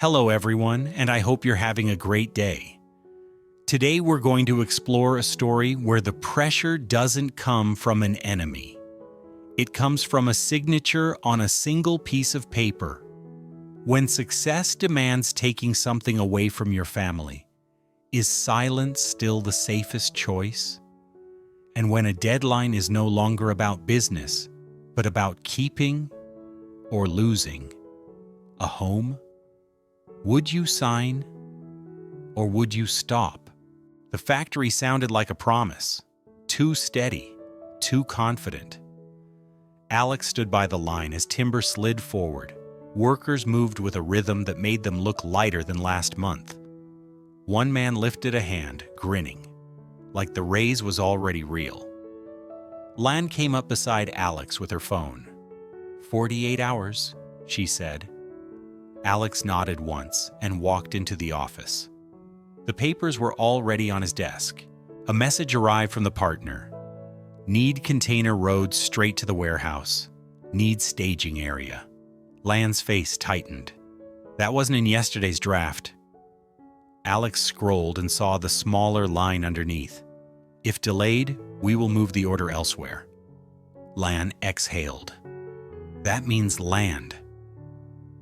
Hello everyone, and I hope you're having a great day. Today we're going to explore a story where the pressure doesn't come from an enemy. It comes from a signature on a single piece of paper. When success demands taking something away from your family, is silence still the safest choice? And when a deadline is no longer about business, but about keeping or losing a home, would you sign or would you stop? The factory sounded like a promise, too steady, too confident. Alex stood by the line as timber slid forward. Workers moved with a rhythm that made them look lighter than last month. One man lifted a hand, grinning, like the raise was already real. Lan came up beside Alex with her phone. 48 hours, she said. Alex nodded once and walked into the office. The papers were already on his desk. A message arrived from the partner. Need container road straight to the warehouse. Need staging area. Lan's face tightened. That wasn't in yesterday's draft. Alex scrolled and saw the smaller line underneath. If delayed, we will move the order elsewhere. Lan exhaled. That means land.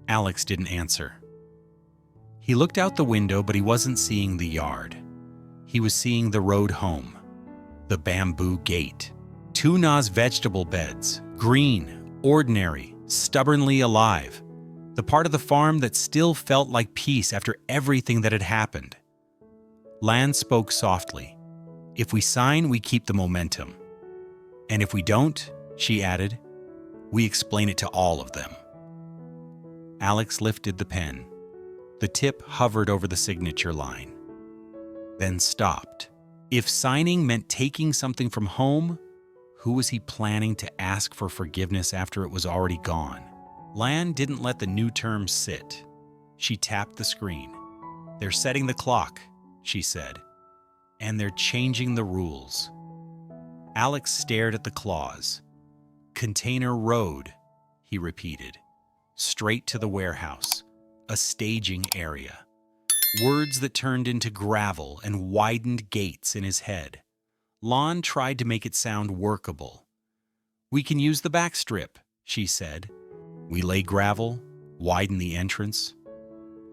Alex didn't answer. He looked out the window, but he wasn't seeing the yard. He was seeing the road home, the bamboo gate, Tu Na's vegetable beds, green, ordinary, stubbornly alive, the part of the farm that still felt like peace after everything that had happened. Lan spoke softly. If we sign, we keep the momentum. And if we don't, she added, we explain it to all of them. Alex lifted the pen. The tip hovered over the signature line, then stopped. If signing meant taking something from home, who was he planning to ask for forgiveness after it was already gone? Lan didn't let the new term sit. She tapped the screen. They're setting the clock, she said, and they're changing the rules. Alex stared at the clause. Container road, he repeated. Straight to the warehouse, a staging area. Words that turned into gravel and widened gates in his head. Lan tried to make it sound workable. We can use the back strip, she said. We lay gravel, widen the entrance,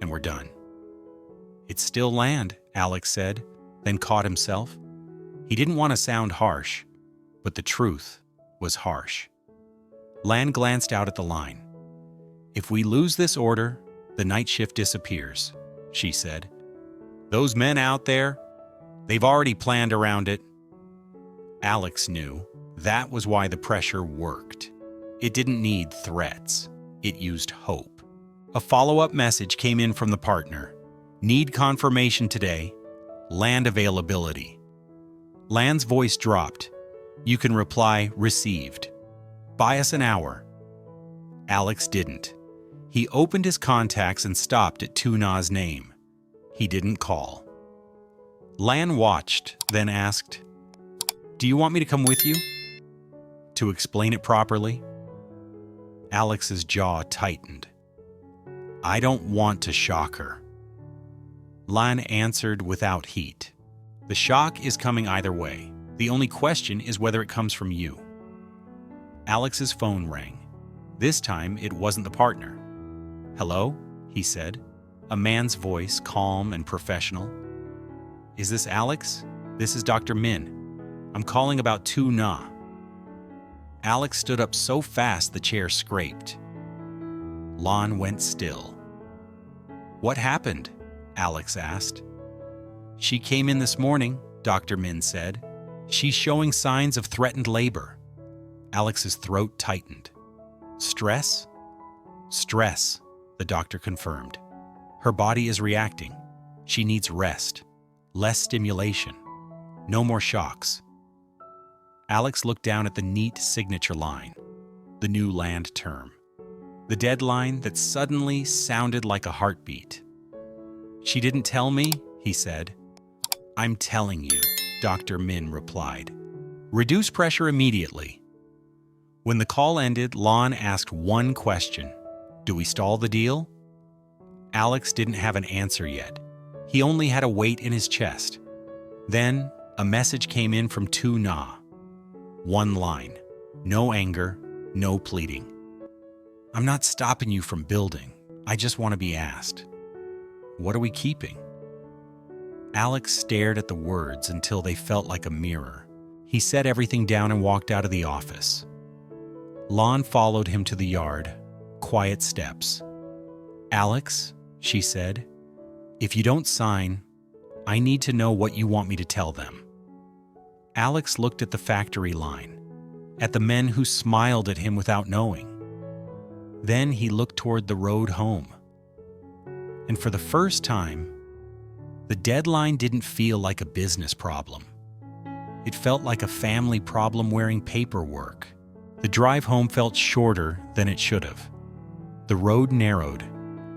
and we're done. It's still land, Alex said, then caught himself. He didn't want to sound harsh, but the truth was harsh. Lan glanced out at the line. If we lose this order, the night shift disappears, she said. Those men out there, they've already planned around it. Alex knew that was why the pressure worked. It didn't need threats. It used hope. A follow-up message came in from the partner. Need confirmation today. Land availability. Lan's voice dropped. You can reply, received. Buy us an hour. Alex didn't. He opened his contacts and stopped at Tu Na's name. He didn't call. Lan watched, then asked, Do you want me to come with you? To explain it properly? Alex's jaw tightened. I don't want to shock her. Lan answered without heat. The shock is coming either way. The only question is whether it comes from you. Alex's phone rang. This time, it wasn't the partner. Hello, he said, a man's voice, calm and professional. Is this Alex? This is Dr. Min. I'm calling about Tu Na. Alex stood up so fast the chair scraped. Lan went still. What happened? Alex asked. She came in this morning, Dr. Min said. She's showing signs of threatened labor. Alex's throat tightened. Stress? Stress, the doctor confirmed. Her body is reacting. She needs rest, less stimulation, no more shocks. Alex looked down at the neat signature line, the new land term, the deadline that suddenly sounded like a heartbeat. She didn't tell me, he said. I'm telling you, Dr. Min replied. Reduce pressure immediately. When the call ended, Lan asked one question. Do we stall the deal? Alex didn't have an answer yet. He only had a weight in his chest. Then, a message came in from Tu Na. One line. No anger, no pleading. I'm not stopping you from building. I just want to be asked. What are we keeping? Alex stared at the words until they felt like a mirror. He set everything down and walked out of the office. Lon followed him to the yard, quiet steps. Alex, she said, if you don't sign, I need to know what you want me to tell them. Alex looked at the factory line, at the men who smiled at him without knowing. Then he looked toward the road home. And for the first time, the deadline didn't feel like a business problem. It felt like a family problem wearing paperwork. The drive home felt shorter than it should have. The road narrowed.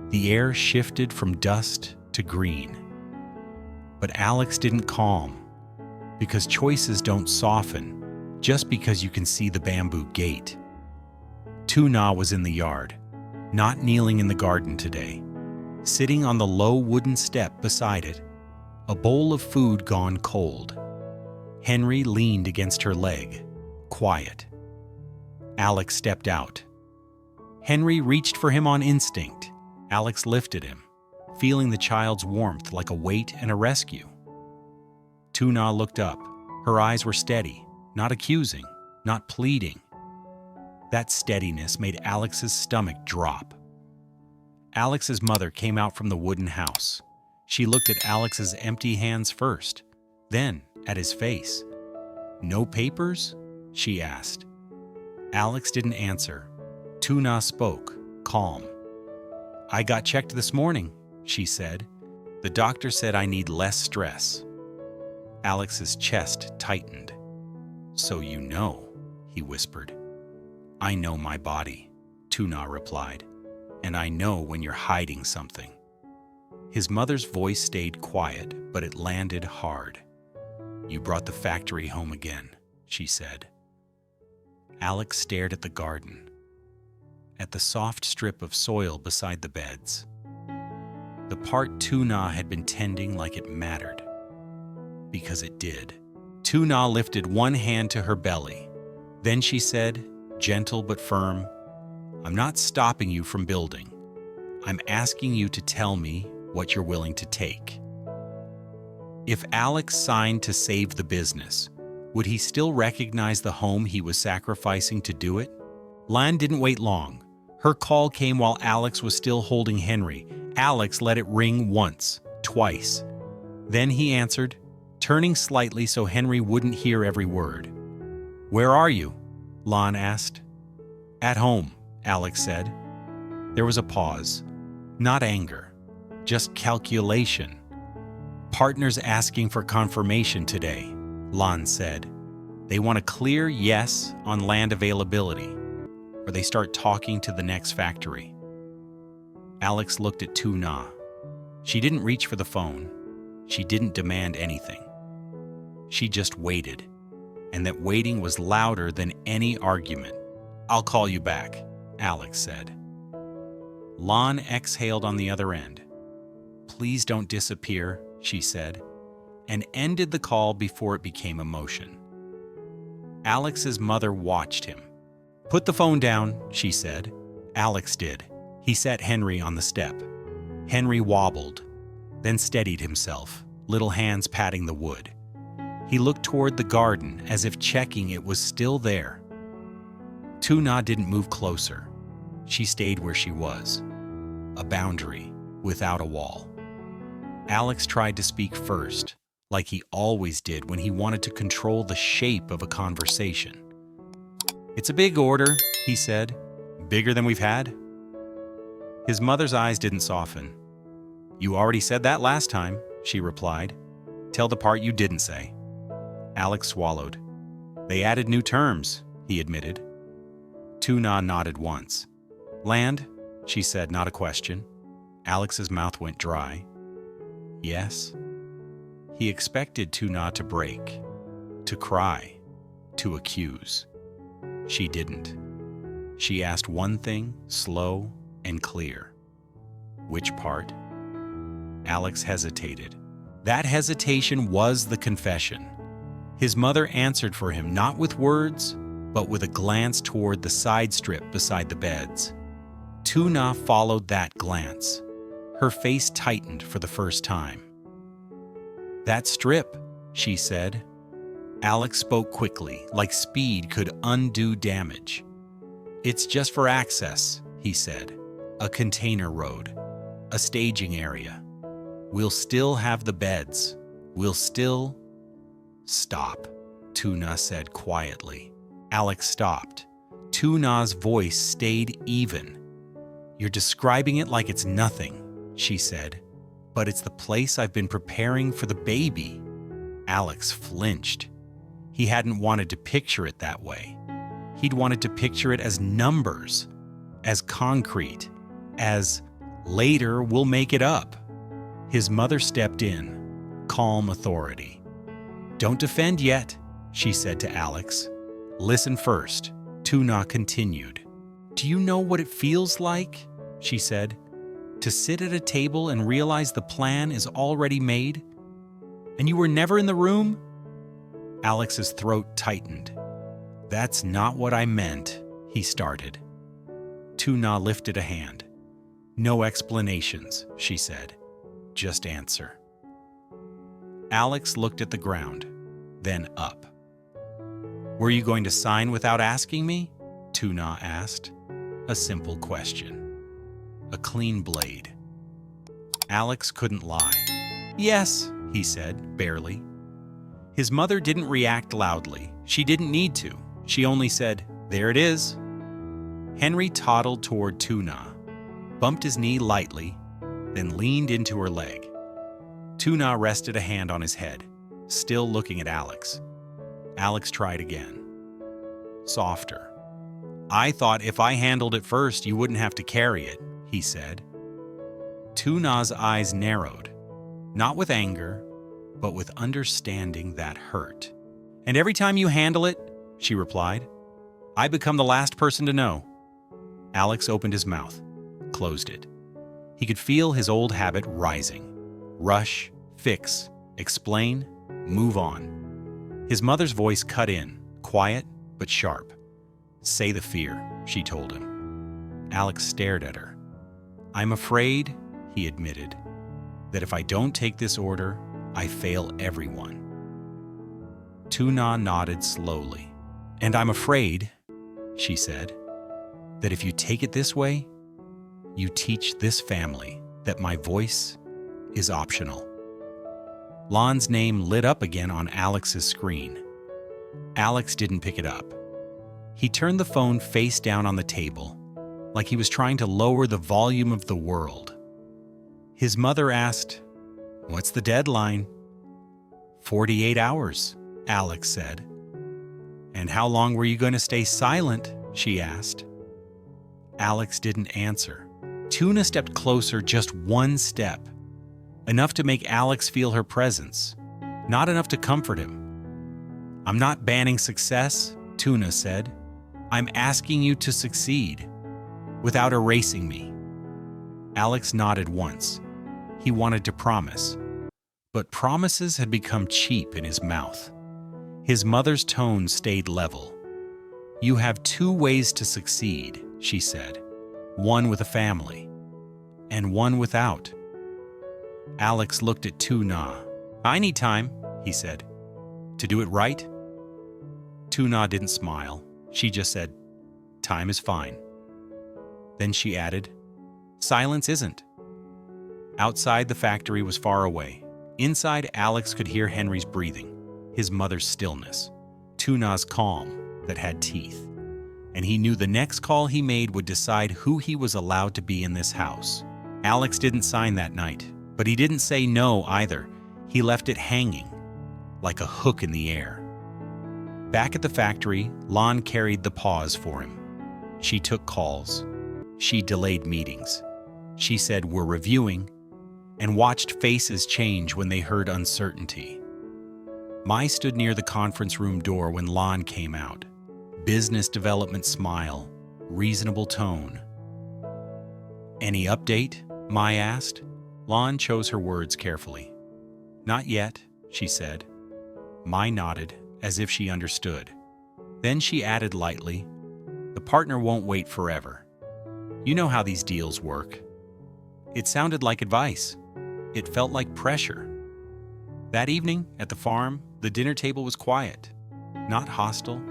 The air shifted from dust to green. But Alex didn't calm, because choices don't soften just because you can see the bamboo gate. Tu Na was in the yard, not kneeling in the garden today. Sitting on the low wooden step beside it, a bowl of food gone cold. Henry leaned against her leg, quiet. Alex stepped out. Henry reached for him on instinct. Alex lifted him, feeling the child's warmth like a weight and a rescue. Tu Na looked up. Her eyes were steady, not accusing, not pleading. That steadiness made Alex's stomach drop. Alex's mother came out from the wooden house. She looked at Alex's empty hands first, then at his face. No papers? She asked. Alex didn't answer. Tu Na spoke, calm. I got checked this morning, she said. The doctor said I need less stress. Alex's chest tightened. So you know, he whispered. I know my body, Tu Na replied, and I know when you're hiding something. His mother's voice stayed quiet, but it landed hard. You brought the factory home again, she said. Alex stared at the garden, at the soft strip of soil beside the beds. The part Tu Na had been tending like it mattered. Because it did. Tu Na lifted one hand to her belly. Then she said, gentle but firm, I'm not stopping you from building. I'm asking you to tell me what you're willing to take. If Alex signed to save the business, would he still recognize the home he was sacrificing to do it? Lan didn't wait long. Her call came while Alex was still holding Henry. Alex let it ring once, twice. Then he answered, turning slightly so Henry wouldn't hear every word. Where are you? Lan asked. At home, Alex said. There was a pause. Not anger, just calculation. Partners asking for confirmation today, Lan said. They want a clear yes on land availability, or they start talking to the next factory. Alex looked at Tu Na. She didn't reach for the phone. She didn't demand anything. She just waited, and that waiting was louder than any argument. I'll call you back, Alex said. Lan exhaled on the other end. Please don't disappear, she said, and ended the call before it became emotion. Alex's mother watched him. Put the phone down, she said. Alex did. He set Henry on the step. Henry wobbled, then steadied himself, little hands patting the wood. He looked toward the garden as if checking it was still there. Tu Na didn't move closer. She stayed where she was. A boundary without a wall. Alex tried to speak first, like he always did when he wanted to control the shape of a conversation. It's a big order, he said. Bigger than we've had? His mother's eyes didn't soften. You already said that last time, she replied. Tell the part you didn't say. Alex swallowed. They added new terms, he admitted. Tu Na nodded once. Land, she said, not a question. Alex's mouth went dry. Yes. He expected Tu Na to break, to cry, to accuse. She didn't. She asked one thing, slow and clear. Which part? Alex hesitated. That hesitation was the confession. His mother answered for him not with words, but with a glance toward the side strip beside the beds. Tu Na followed that glance. Her face tightened for the first time. "That strip," she said. Alex spoke quickly, like speed could undo damage. "It's just for access," he said. "A container road. A staging area. We'll still have the beds. We'll still—" "Stop," Tu Na said quietly. Alex stopped. Tu Na's voice stayed even. "You're describing it like it's nothing," she said. "But it's the place I've been preparing for the baby." Alex flinched. He hadn't wanted to picture it that way. He'd wanted to picture it as numbers, as concrete, as later we'll make it up. His mother stepped in, calm authority. "Don't defend yet," she said to Alex. "Listen first," Tu Na continued. "Do you know what it feels like," she said, "to sit at a table and realize the plan is already made? And you were never in the room?" Alex's throat tightened. "That's not what I meant," he started. Tu Na lifted a hand. "No explanations," she said. "Just answer." Alex looked at the ground, then up. "Were you going to sign without asking me?" Tu Na asked. A simple question. A clean blade. Alex couldn't lie. "Yes," he said, barely. His mother didn't react loudly. She didn't need to. She only said, "There it is." Henry toddled toward Tu Na, bumped his knee lightly, then leaned into her leg. Tu Na rested a hand on his head, still looking at Alex. Alex tried again. Softer. "I thought if I handled it first, you wouldn't have to carry it," he said. Tu Na's eyes narrowed, not with anger, but with understanding that hurt. "And every time you handle it," she replied, "I become the last person to know." Alex opened his mouth, closed it. He could feel his old habit rising. Rush, fix, explain, move on. His mother's voice cut in, quiet but sharp. "Say the fear," she told him. Alex stared at her. "I'm afraid," he admitted, "that if I don't take this order, I fail everyone." Tu Na nodded slowly. "And I'm afraid," she said, "that if you take it this way, you teach this family that my voice is optional." Lon's name lit up again on Alex's screen. Alex didn't pick it up. He turned the phone face down on the table, like he was trying to lower the volume of the world. His mother asked, "What's the deadline?" 48 hours, Alex said. "And how long were you going to stay silent?" she asked. Alex didn't answer. Tu Na stepped closer just one step, enough to make Alex feel her presence, not enough to comfort him. "I'm not banning success," Tu Na said. "I'm asking you to succeed, without erasing me." Alex nodded once. He wanted to promise, but promises had become cheap in his mouth. His mother's tone stayed level. "You have two ways to succeed," she said. "One with a family, and one without." Alex looked at Tu Na. "I need time," he said. "To do it right?" Tu Na didn't smile. She just said, "Time is fine." Then she added, "Silence isn't." Outside, the factory was far away. Inside, Alex could hear Henry's breathing, his mother's stillness, Tu Na's calm that had teeth. And he knew the next call he made would decide who he was allowed to be in this house. Alex didn't sign that night, but he didn't say no either. He left it hanging, like a hook in the air. Back at the factory, Lon carried the pause for him. She took calls. She delayed meetings. She said, "We're reviewing," and watched faces change when they heard uncertainty. Mai stood near the conference room door when Lon came out. Business development smile, reasonable tone. "Any update?" Mai asked. Lon chose her words carefully. Not yet, she said. Mai nodded, as if she understood. Then she added lightly, the partner won't wait forever. You know how these deals work. It sounded like advice. It felt like pressure. That evening, at the farm, the dinner table was quiet. Not hostile,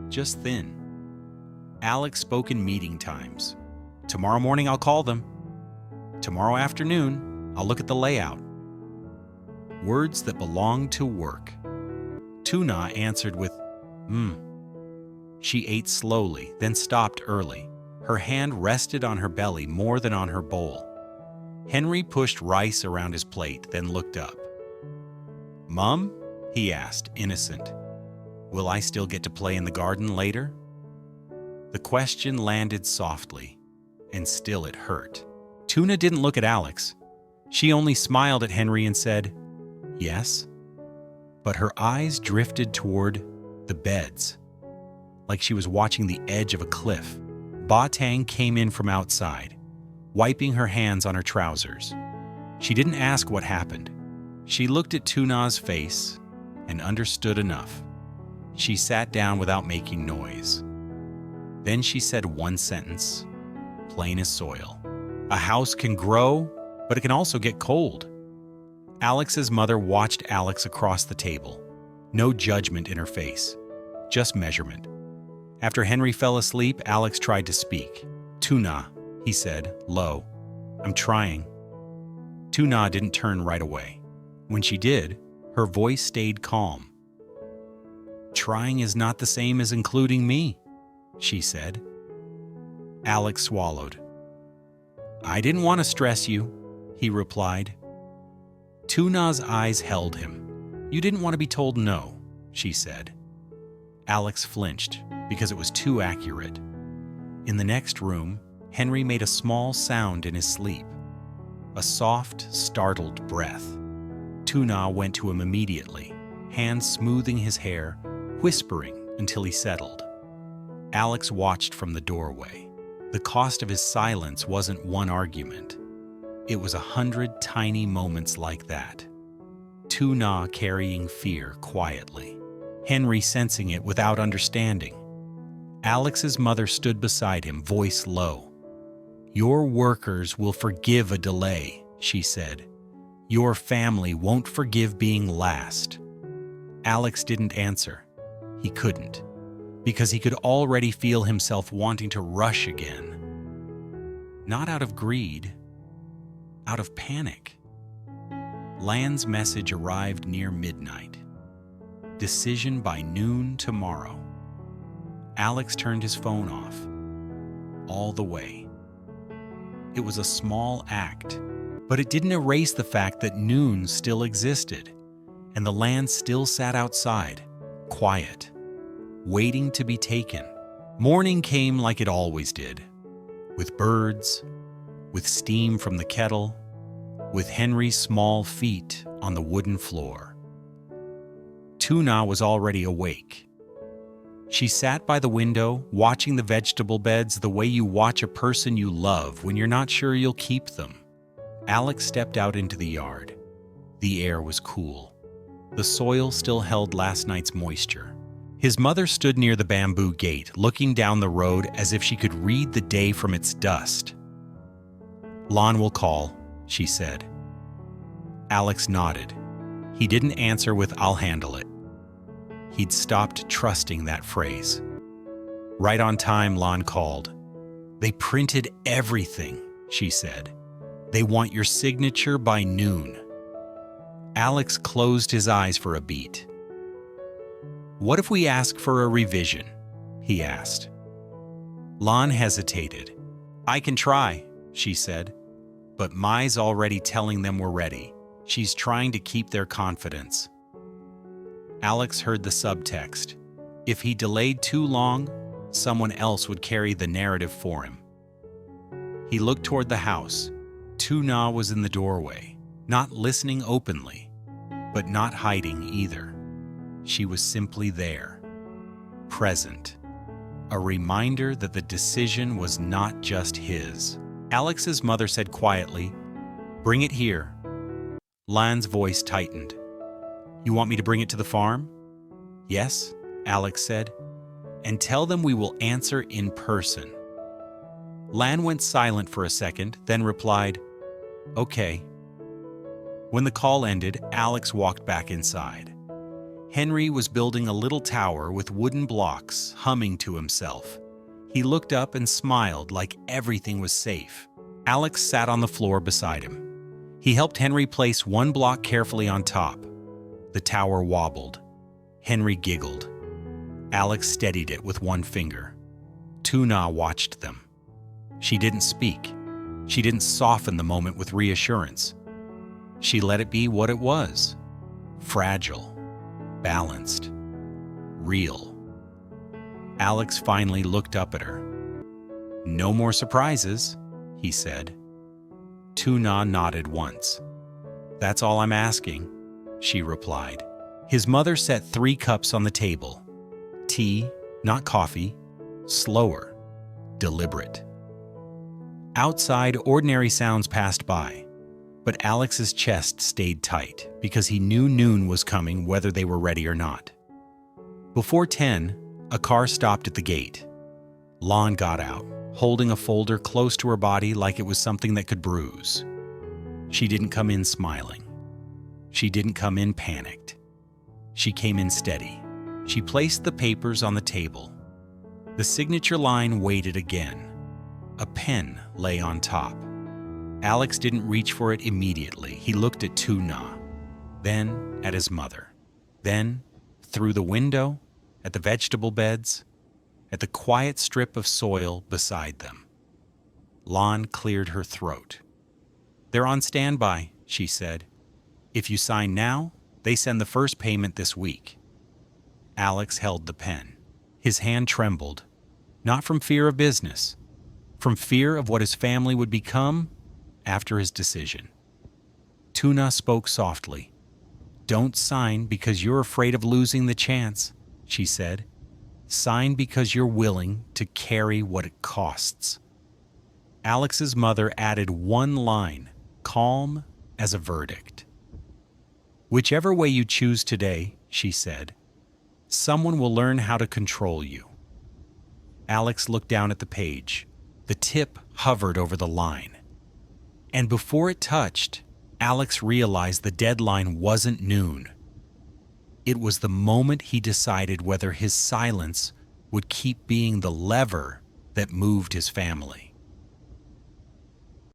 just thin. Alex spoke in meeting times. Tomorrow morning I'll call them. Tomorrow afternoon, I'll look at the layout. Words that belonged to work. Tu Na answered with, She ate slowly, then stopped early. Her hand rested on her belly more than on her bowl. Henry pushed rice around his plate, then looked up. Mom? He asked, innocent. Will I still get to play in the garden later? The question landed softly, and still it hurt. Tu Na didn't look at Alex. She only smiled at Henry and said, yes. But her eyes drifted toward the beds, like she was watching the edge of a cliff. Ba Tang came in from outside, wiping her hands on her trousers. She didn't ask what happened. She looked at Tu Na's face and understood enough. She sat down without making noise. Then she said one sentence, plain as soil. A house can grow, but it can also get cold. Alex's mother watched Alex across the table. No judgment in her face, just measurement. After Henry fell asleep, Alex tried to speak. Tu Na, he said, low. I'm trying. Tu Na didn't turn right away. When she did, her voice stayed calm. Trying is not the same as including me, she said. Alex swallowed. I didn't want to stress you, he replied. Tu Na's eyes held him. You didn't want to be told no, she said. Alex flinched because it was too accurate. In the next room, Henry made a small sound in his sleep. A soft, startled breath. Tu Na went to him immediately, hands smoothing his hair, whispering until he settled. Alex watched from the doorway. The cost of his silence wasn't one argument. It was 100 tiny moments like that. Tu Na carrying fear quietly. Henry sensing it without understanding. Alex's mother stood beside him, voice low. Your workers will forgive a delay, she said. Your family won't forgive being last. Alex didn't answer. He couldn't, because he could already feel himself wanting to rush again. Not out of greed, out of panic. Lan's message arrived near midnight. Decision by noon tomorrow. Alex turned his phone off. All the way. It was a small act, but it didn't erase the fact that noon still existed, and the land still sat outside, quiet, waiting to be taken. Morning came like it always did, with birds, with steam from the kettle, with Henry's small feet on the wooden floor. Tu Na was already awake. She sat by the window, watching the vegetable beds the way you watch a person you love when you're not sure you'll keep them. Alex stepped out into the yard. The air was cool. The soil still held last night's moisture. His mother stood near the bamboo gate, looking down the road as if she could read the day from its dust. Lon will call, she said. Alex nodded. He didn't answer with, I'll handle it. He'd stopped trusting that phrase. Right on time, Lon called. They printed everything, she said. They want your signature by noon. Alex closed his eyes for a beat. What if we ask for a revision? He asked. Lon hesitated. I can try, she said. But Mai's already telling them we're ready. She's trying to keep their confidence. Alex heard the subtext. If he delayed too long, someone else would carry the narrative for him. He looked toward the house. Tu Na was in the doorway, not listening openly, but not hiding either. She was simply there, present, a reminder that the decision was not just his. Alex's mother said quietly, Bring it here. Lan's voice tightened. You want me to bring it to the farm? Yes, Alex said. And tell them we will answer in person. Lan went silent for a second, then replied, Okay. When the call ended, Alex walked back inside. Henry was building a little tower with wooden blocks, humming to himself. He looked up and smiled like everything was safe. Alex sat on the floor beside him. He helped Henry place one block carefully on top. The tower wobbled. Henry giggled. Alex steadied it with one finger. Tu Na watched them. She didn't speak. She didn't soften the moment with reassurance. She let it be what it was. Fragile, balanced, real. Alex finally looked up at her. No more surprises, he said. Tu Na nodded once. That's all I'm asking, she replied. His mother set 3 cups on the table. Tea, not coffee, slower, deliberate. Outside, ordinary sounds passed by, but Alex's chest stayed tight because he knew noon was coming whether they were ready or not. Before 10, a car stopped at the gate. Lan got out, holding a folder close to her body like it was something that could bruise. She didn't come in smiling. She didn't come in panicked. She came in steady. She placed the papers on the table. The signature line waited again. A pen lay on top. Alex didn't reach for it immediately. He looked at Tu Na, then at his mother, then through the window, at the vegetable beds, at the quiet strip of soil beside them. Lan cleared her throat. They're on standby, she said. If you sign now, they send the first payment this week. Alex held the pen. His hand trembled, not from fear of business, from fear of what his family would become after his decision. Tu Na spoke softly. Don't sign because you're afraid of losing the chance, she said. Sign because you're willing to carry what it costs. Alex's mother added one line, calm as a verdict. Whichever way you choose today, she said, someone will learn how to control you. Alex looked down at the page. The tip hovered over the line. And before it touched, Alex realized the deadline wasn't noon. It was the moment he decided whether his silence would keep being the lever that moved his family.